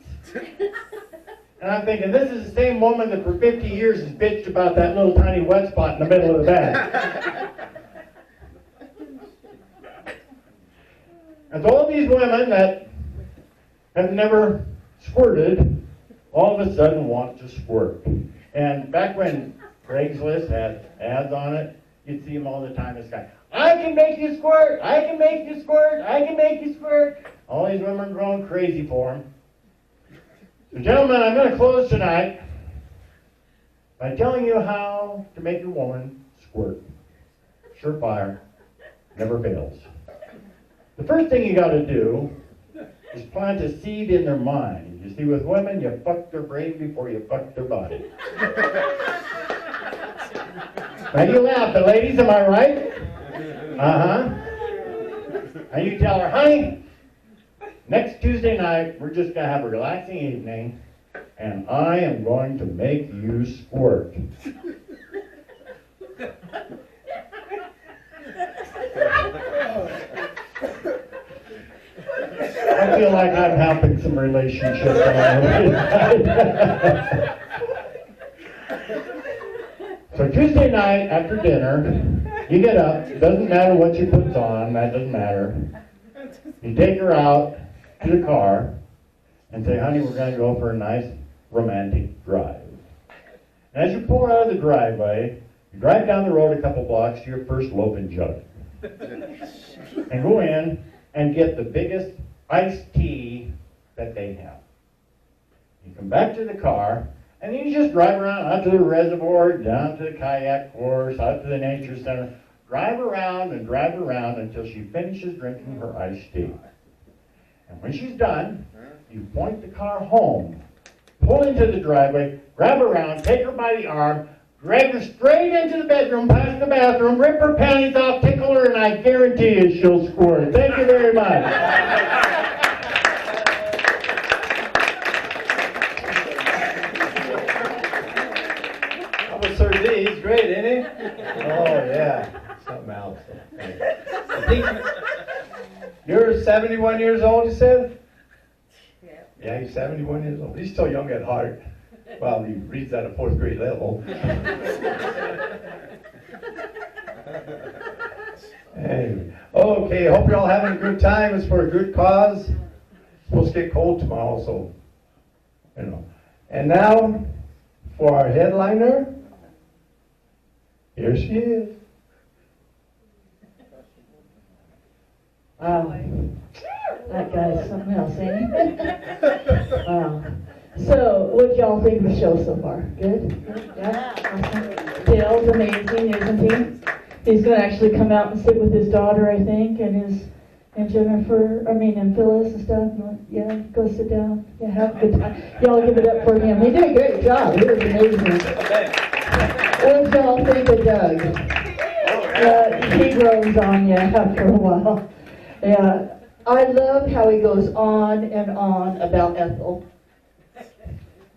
And I'm thinking, this is the same woman that for 50 years has bitched about that little tiny wet spot in the middle of the bed. And so all these women that have never squirted, all of a sudden want to squirt. And back when Craigslist had ads on it, you'd see them all the time. This guy, I can make you squirt, I can make you squirt, I can make you squirt. All these women are going crazy for him. So gentlemen, I'm going to close tonight by telling you how to make your woman squirt. Surefire, never fails. The first thing you got to do is plant a seed in their mind. You see, with women, you fuck their brain before you fuck their body. Now you laugh, but ladies, am I right? Uh-huh. And you tell her, honey, next Tuesday night, we're just going to have a relaxing evening, and I am going to make you squirt. I feel like I'm helping some relationships along. So Tuesday night after dinner, you get up, it doesn't matter what she puts on, that doesn't matter. You take her out to the car and say, honey, we're going to go for a nice romantic drive. And as you pull out of the driveway, you drive down the road a couple blocks to your first loaf and jug. And go in and get the biggest iced tea that they have. You come back to the car, and then you just drive around out to the reservoir, down to the kayak course, out to the nature center. Drive around until she finishes drinking her iced tea. And when she's done, you point the car home, pull into the driveway, grab her around, take her by the arm, drag her straight into the bedroom, past the bathroom, rip her panties off, tickle her, and I guarantee you she'll squirt. Thank you very much. How about Sir D? He's great, isn't he? Oh, yeah. Something else. I think you're 71 years old, you said? Yeah, he's 71 years old. He's still young at heart. Well, he reads at a 4th grade level. Anyway. Okay, hope you're all having a good time. It's for a good cause. It's supposed to get cold tomorrow, so, you know. And now, for our headliner, here she is. Wow, that guy's something else, ain't he? Wow. So, what y'all think of the show so far? Good? Yeah? Awesome. Dale's amazing, isn't he? He's going to actually come out and sit with his daughter, I think, and Jennifer, and Phyllis and stuff. Yeah, go sit down. Yeah, have a good time. Y'all give it up for him. He did a great job. He was amazing. What did y'all think of Doug? He grows on you after a while. Yeah, I love how he goes on and on about Ethel.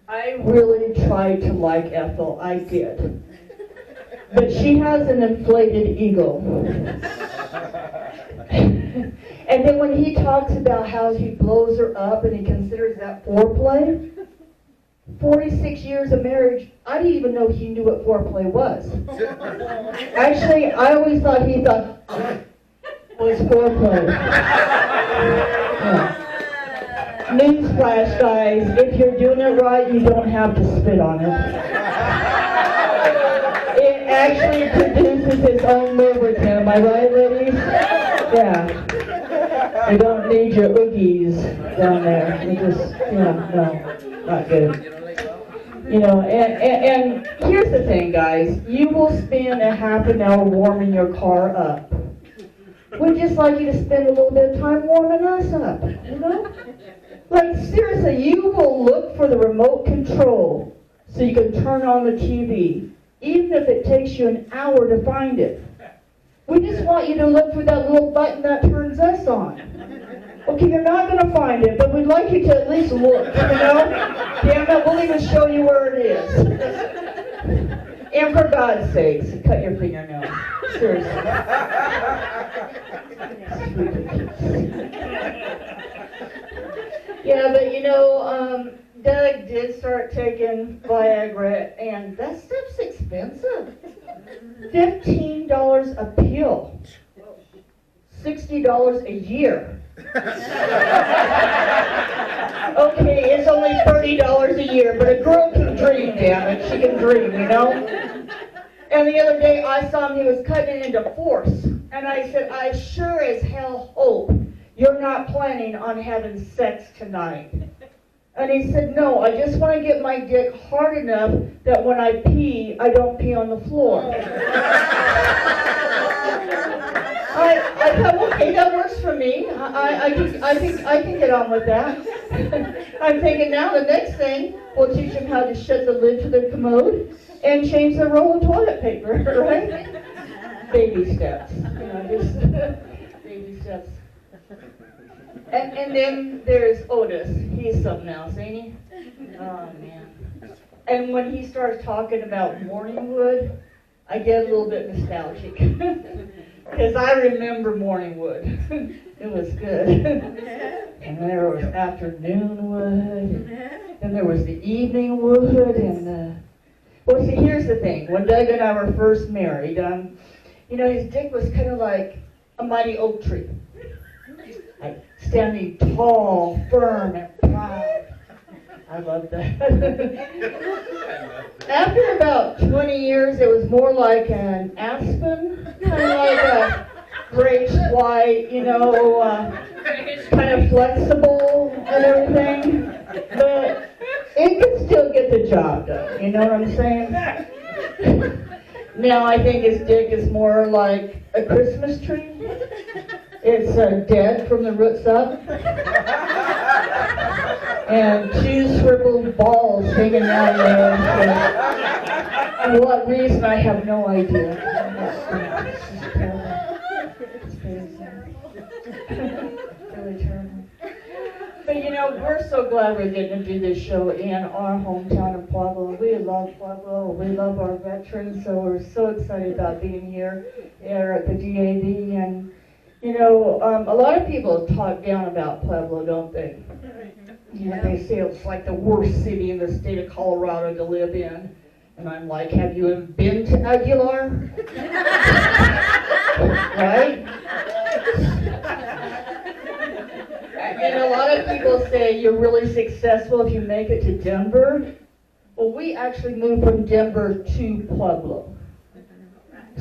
I really tried to like Ethel, I did. But she has an inflated ego. And then when he talks about how he blows her up and he considers that foreplay, 46 years of marriage, I didn't even know he knew what foreplay was. Actually, I always thought he thought was foreplay. Yeah. Newsflash, guys, if you're doing it right, you don't have to spit on it. It actually produces its own lubricant, am I right, ladies? Yeah. You don't need your oogies down there. You just, no, not good. You know, and here's the thing, guys. You will spend a half an hour warming your car up. We'd just like you to spend a little bit of time warming us up, you know? Like, seriously, you will look for the remote control so you can turn on the TV, even if it takes you an hour to find it. We just want you to look for that little button that turns us on. Okay, you're not going to find it, but we'd like you to at least look, you know? Damn it, we'll even show you where it is. And for God's sakes, cut your fingernails. Seriously. Yeah, but you know, Doug did start taking Viagra, and that stuff's expensive. $15 a pill. $60 a year. Okay, it's only $30 a year, but a girl can dream, damn it. She can dream, you know? And the other day I saw him, he was cutting it into fourths. And I said, I sure as hell hope you're not planning on having sex tonight. And he said, no, I just want to get my dick hard enough that when I pee, I don't pee on the floor. I thought, okay, that works for me. I can get on with that. I'm thinking now the next thing, we'll teach him how to shut the lid to the commode and change the roll of toilet paper, right? Baby steps, you know, just baby steps. And then there's Otis. He's something else, ain't he? Oh, man. And when he starts talking about Morningwood, I get a little bit nostalgic. Because I remember Morningwood. It was good. And there was afternoon wood. And there was the evening wood. And Well, see, here's the thing. When Doug and I were first married, you know, his dick was kind of like a mighty oak tree. Like standing tall, firm, and proud. I love that. After about 20 years, it was more like an aspen, kind of like a grayish white, you know, kind of flexible and everything. But it can still get the job done, you know what I'm saying? Now I think his dick is more like a Christmas tree. It's dead from the roots up. And two shriveled balls hanging out there. For what reason, I have no idea. It's just terrible. It's crazy. Really terrible. But you know, we're so glad we're getting to do this show in our hometown of Pueblo. We love Pueblo. We love our veterans, so we're so excited about being here at the DAV. And you know, a lot of people talk down about Pueblo, don't they? You know, they say it's like the worst city in the state of Colorado to live in. And I'm like, have you ever been to Aguilar? Right? And a lot of people say you're really successful if you make it to Denver. Well, we actually moved from Denver to Pueblo,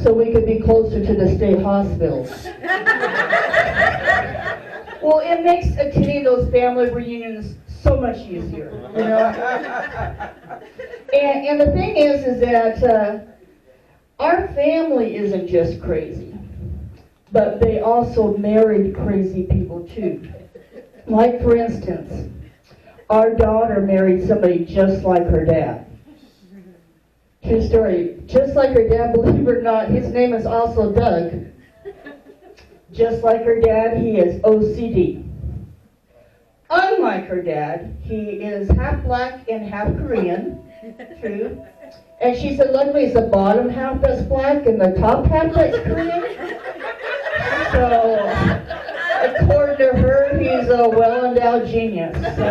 so we could be closer to the state hospitals. Well, it makes attending those family reunions so much easier, you know? And the thing is that our family isn't just crazy, but they also married crazy people too. Like, for instance, our daughter married somebody just like her dad. True story. Just like her dad, believe it or not, his name is also Doug. Just like her dad, he is OCD. Unlike her dad, he is half black and half Korean. True. And she said, luckily it's the bottom half that's black and the top half that's Korean. So, according to her, he's a well-endowed genius. So.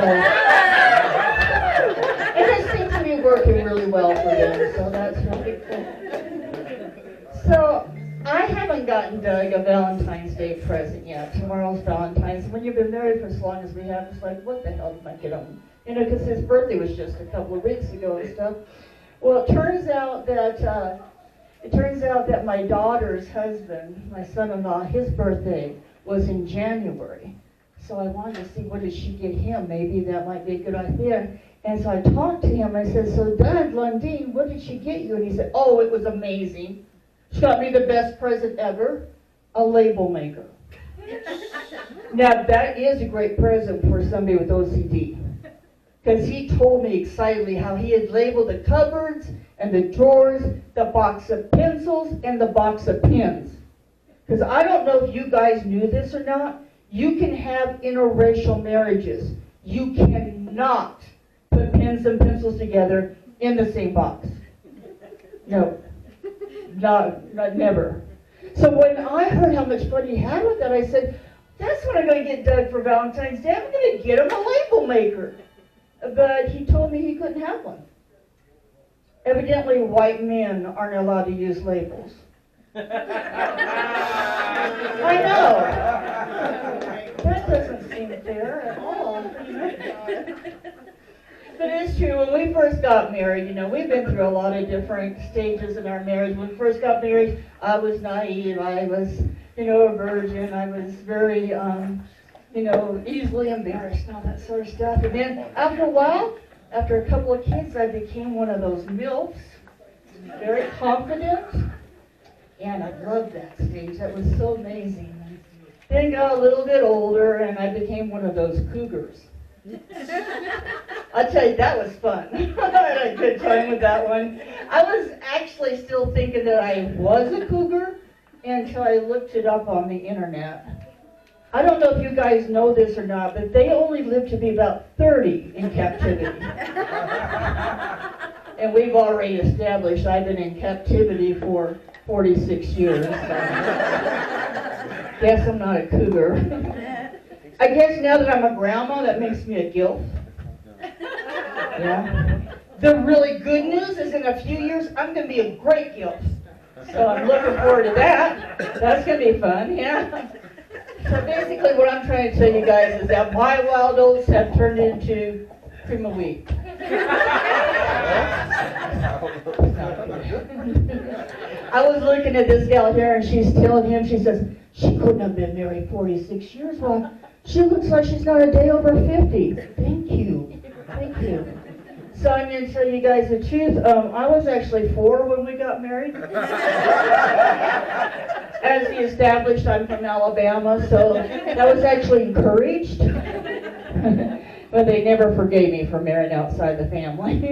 And it seems to be working really well for them, so that's really cool. So, I haven't gotten Doug a Valentine's Day present yet. Tomorrow's Valentine's. When you've been married for as long as we have, it's like, what the hell did I get him? You know, because his birthday was just a couple of weeks ago and stuff. Well, it turns out that my daughter's husband, my son-in-law, his birthday was in January. So I wanted to see, what did she get him? Maybe that might be a good idea. And so I talked to him. I said, so Doug, Lundeen, what did she get you? And he said, oh, it was amazing. She got me the best present ever, a label maker. Now, that is a great present for somebody with OCD. Because he told me excitedly how he had labeled the cupboards and the drawers, the box of pencils, and the box of pens. Because I don't know if you guys knew this or not, you can have interracial marriages. You cannot put pens and pencils together in the same box. No. Never. So when I heard how much fun he had with that, I said, that's what I'm going to get Doug for Valentine's Day. I'm going to get him a label maker. But he told me he couldn't have one. Evidently, white men aren't allowed to use labels. I know. That doesn't seem fair at all. But it's true, when we first got married, you know, we've been through a lot of different stages in our marriage. When we first got married, I was naive, I was, you know, a virgin, I was very, you know, easily embarrassed and all that sort of stuff. And then after a while, after a couple of kids, I became one of those MILFs, very confident, and I loved that stage. That was so amazing. Then got a little bit older, and I became one of those cougars. I'll tell you, that was fun. I had a good time with that one. I was actually still thinking that I was a cougar until I looked it up on the internet. I don't know if you guys know this or not, but they only live to be about 30 in captivity. And we've already established I've been in captivity for 46 years. So guess I'm not a cougar. I guess now that I'm a grandma, that makes me a gilf. Yeah. The really good news is in a few years, I'm going to be a great gilf. So I'm looking forward to that. That's going to be fun, yeah. So basically what I'm trying to tell you guys is that my wild oats have turned into cream of wheat. I was looking at this gal here and she's telling him, she says, she couldn't have been married 46 years. Well, she looks like she's not a day over 50. Thank you. Thank you. So I'm going to tell you guys the truth. I was actually 4 when we got married. As he established, I'm from Alabama, so that was actually encouraged. But they never forgave me for marrying outside the family.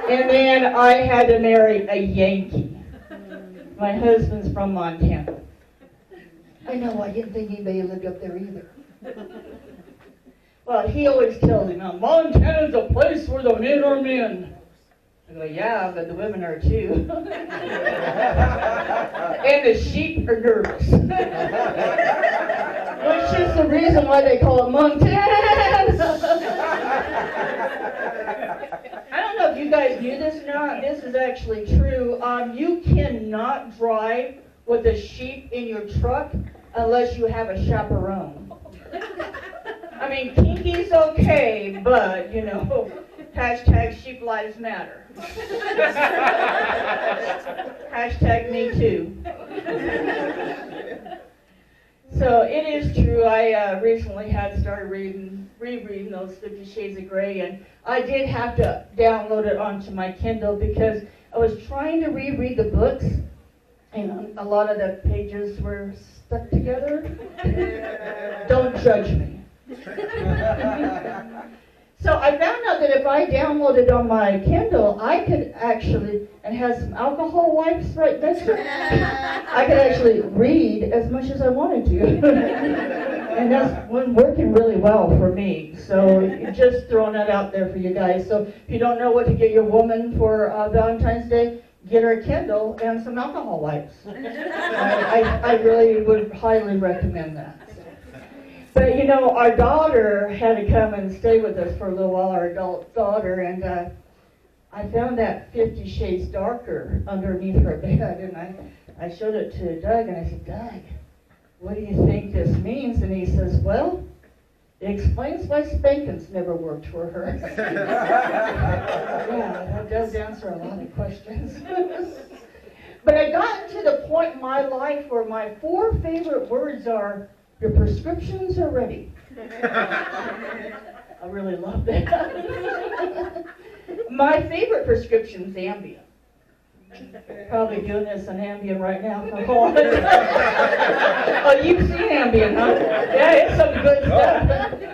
And then I had to marry a Yankee. My husband's from Montana. I know, I didn't think anybody lived up there either. Well, he always tells me, now, Montana's a place where the men are men. I go, yeah, but the women are too. And the sheep are nervous. Which is the reason why they call it Montana. I don't know if you guys knew this or not. This is actually true. You cannot drive with a sheep in your truck unless you have a chaperone. I mean, kinky's okay, but, you know, hashtag sheep lives matter. Hashtag me too. So it is true, I recently had started rereading those 50 Shades of Grey, and I did have to download it onto my Kindle because I was trying to reread the books, and a lot of the pages were stuck together. Don't judge me. So I found out that if I downloaded on my Kindle, I could actually, and has some alcohol wipes right next to it, I could actually read as much as I wanted to. And that's been working really well for me. So just throwing that out there for you guys. So if you don't know what to get your woman for Valentine's Day, get her a Kindle and some alcohol wipes. I really would highly recommend that. But you know, our daughter had to come and stay with us for a little while, our adult daughter, and I found that 50 Shades Darker underneath her bed, and I showed it to Doug, and I said, Doug, what do you think this means? And he says, well, it explains why spankings never worked for her. Yeah, that does answer a lot of questions. But I got to the point in my life where my 4 favorite words are, your prescriptions are ready. I really love that. My favorite prescription is Ambien. Probably doing this on Ambien right now. Oh, you've seen Ambien, huh? Yeah, it's some good stuff.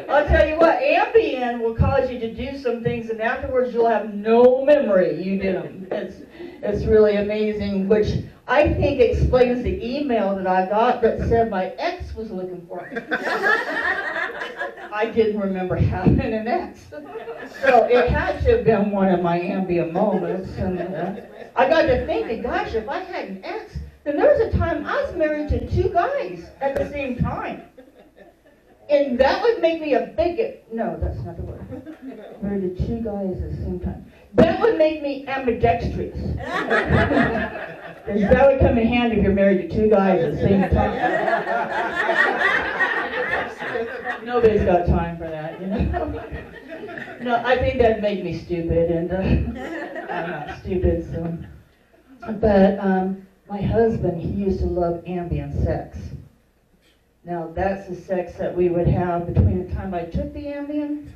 I'll tell you what, Ambien will cause you to do some things, and afterwards you'll have no memory you did them. It's really amazing, which I think explains the email that I got that said my ex was looking for me. I didn't remember having an ex. So it had to have been one of my Ambien moments. And I got to thinking, gosh, if I had an ex, then there was a time I was married to 2 guys at the same time. And that would make me a bigot. No, that's not the word. Married to 2 guys at the same time. That would make me ambidextrous. Because that would come in handy if you're married to 2 guys at the same time. Nobody's got time for that, you know. No, I think that'd make me stupid, and I'm not stupid, so. But my husband, he used to love ambient sex. Now, that's the sex that we would have between the time I took the Ambien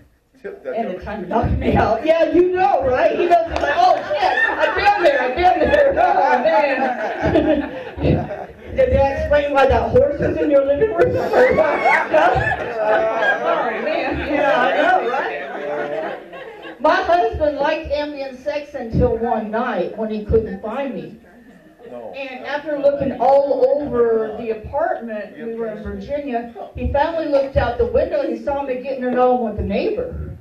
and the time it knocked me out. Yeah, you know, right? He knows, he's like, oh, shit, I've been there. Oh, man. Did that explain why that horse was in your living room? No? Oh, man. Yeah, I know, right? My husband liked Ambien sex until one night when he couldn't find me. And after looking all over the apartment, we were in Virginia, he finally looked out the window and he saw me getting it on with a neighbor.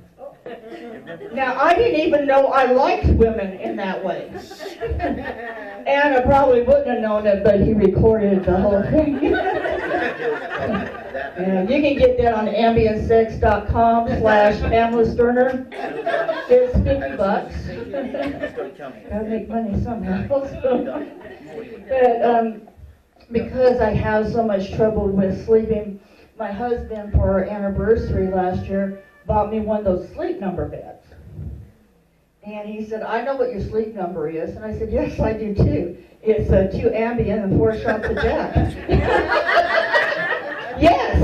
Now, I didn't even know I liked women in that way. And I probably wouldn't have known it, but he recorded the whole thing. And you can get that on ambientsex.com/Pamela Sterner. It's $50. Gotta make money somehow. But because I have so much trouble with sleeping, my husband, for our anniversary last year, bought me one of those sleep number beds. And he said, I know what your sleep number is. And I said, yes, I do too. It's 2 Ambien and 4 shots of Jack. Yes.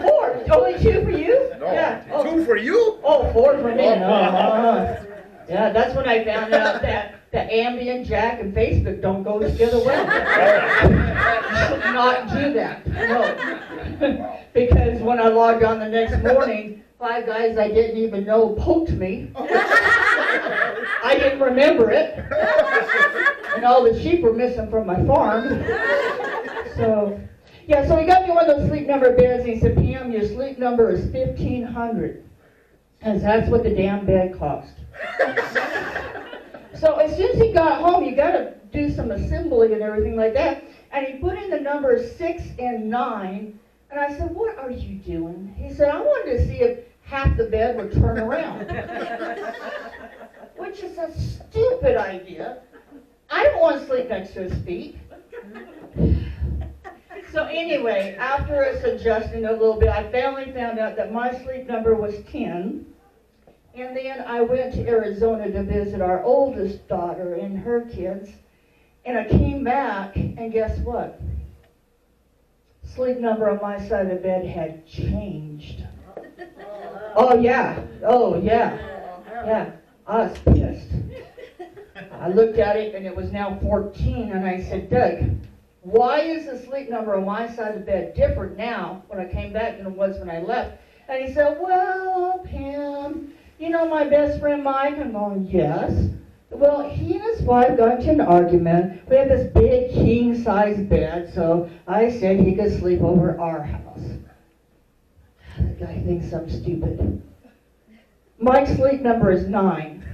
4. Only 2 for you? No, Yeah. 2 for you? Oh, 4 for me. No. Yeah, that's when I found out that the Ambien, Jack, and Facebook don't go together well. You should not do that. No. Because when I logged on the next morning, 5 guys I didn't even know poked me. I didn't remember it. And all the sheep were missing from my farm. So he got me one of those sleep number beds. And he said, Pam, your sleep number is 1,500. And that's what the damn bed cost. So as soon as he got home, you got to do some assembly and everything like that. And he put in the numbers 6 and 9. And I said, what are you doing? He said, I wanted to see if half the bed would turn around. Which is a stupid idea. I don't want to sleep next to his feet. So anyway, after us adjusting a little bit, I finally found out that my sleep number was 10. And then I went to Arizona to visit our oldest daughter and her kids. And I came back, and guess what? Sleep number on my side of the bed had changed. Oh yeah. Yeah, I was pissed. I looked at it, and it was now 14, and I said, Doug, why is the sleep number on my side of the bed different now when I came back than it was when I left? And he said, well, Pam, you know my best friend Mike? I'm going, yes. Well, he and his wife got into an argument. We had this big king-size bed, so I said he could sleep over at our house. The guy thinks I'm stupid. Mike's sleep number is 9.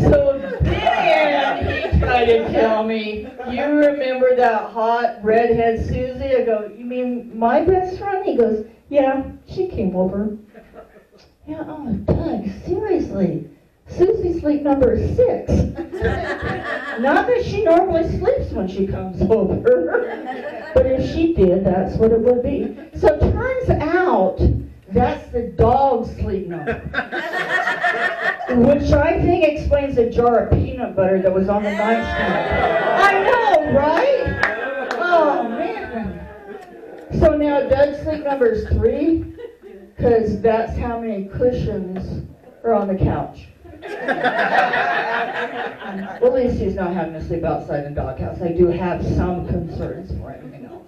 So then he tried to tell me, you remember that hot redhead Susie? I go, you mean my best friend? He goes, yeah, she came over. Yeah, oh, Doug, seriously. Susie's sleep number is 6. Not that she normally sleeps when she comes over. But if she did, that's what it would be. So it turns out that's the dog's sleep number. Which I think explains the jar of peanut butter that was on the nightstand. I know, right? Oh, man. So now Doug's sleep number is 3, because that's how many cushions are on the couch. Well, at least he's not having to sleep outside the doghouse. I do have some concerns for him, you know.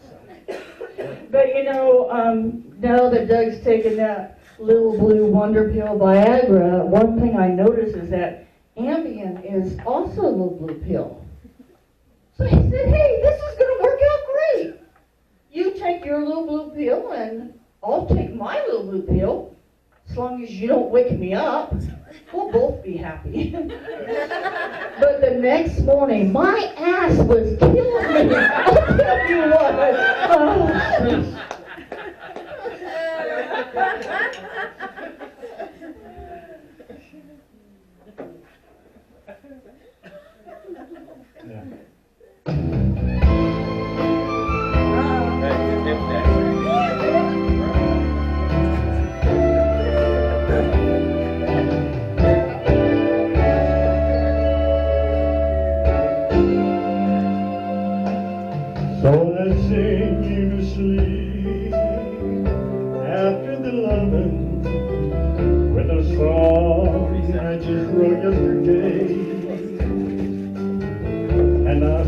So. But now that Doug's taken that little blue wonder pill Viagra, one thing I noticed is that Ambien is also a little blue pill. So he said, hey, this is going to work out great. You take your little blue pill and I'll take my little blue pill. As long as you don't wake me up, we'll both be happy. But the next morning, my ass was killing me. I'll tell you what. Oh, So let's sing you to sleep after the loving with a song I just wrote yesterday. And I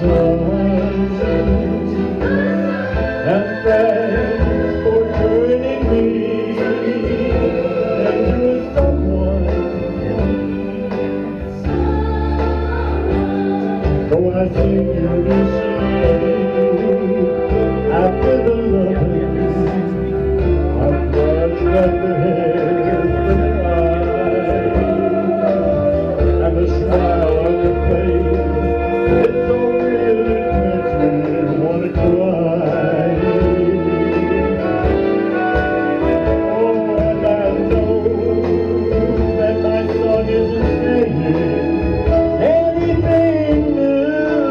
sun. And thanks for turning me into someone. So I sing you to sleep after the loving I've brushed up the hair from your eyes and the smile on your face. It's so real it makes me wanna cry. Oh, and I know that my song isn't saying anything new.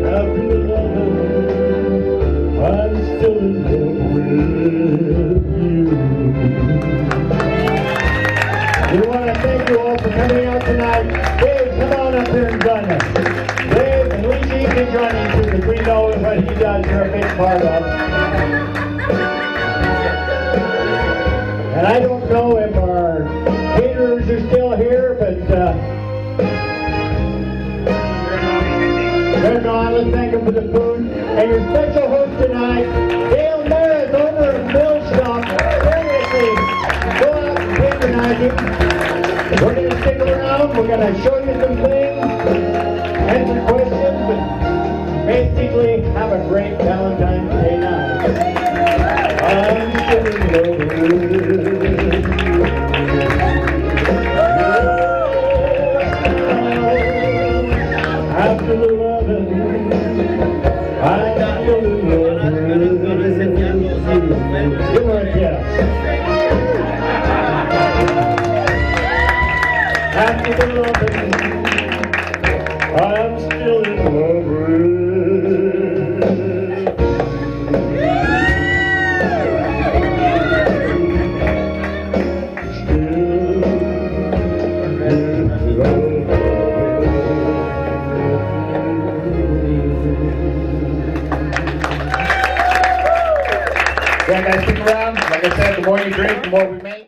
After the loving, I'm still in love with you. We want to thank you all for coming out tonight. Dave, come on up here and join us. Dave, and we need you to join us because we know what he does, you're a big part of. And I don't know if our caterers are still here, but they're gone. Let's thank them for the food. And your special host tonight, Dale Merritt, over at Mill Shop. Seriously, go out and patronize him. We're going to stick around. We're going to show you some things, answer questions, and basically have a great Valentine's Day night. I'm still in love with you. After the loving, I'm still in love with you. Give her a kiss. After the loving, I'm still in love with you. Yeah, guys, stick around. Like I said, the more you drink, the more we make.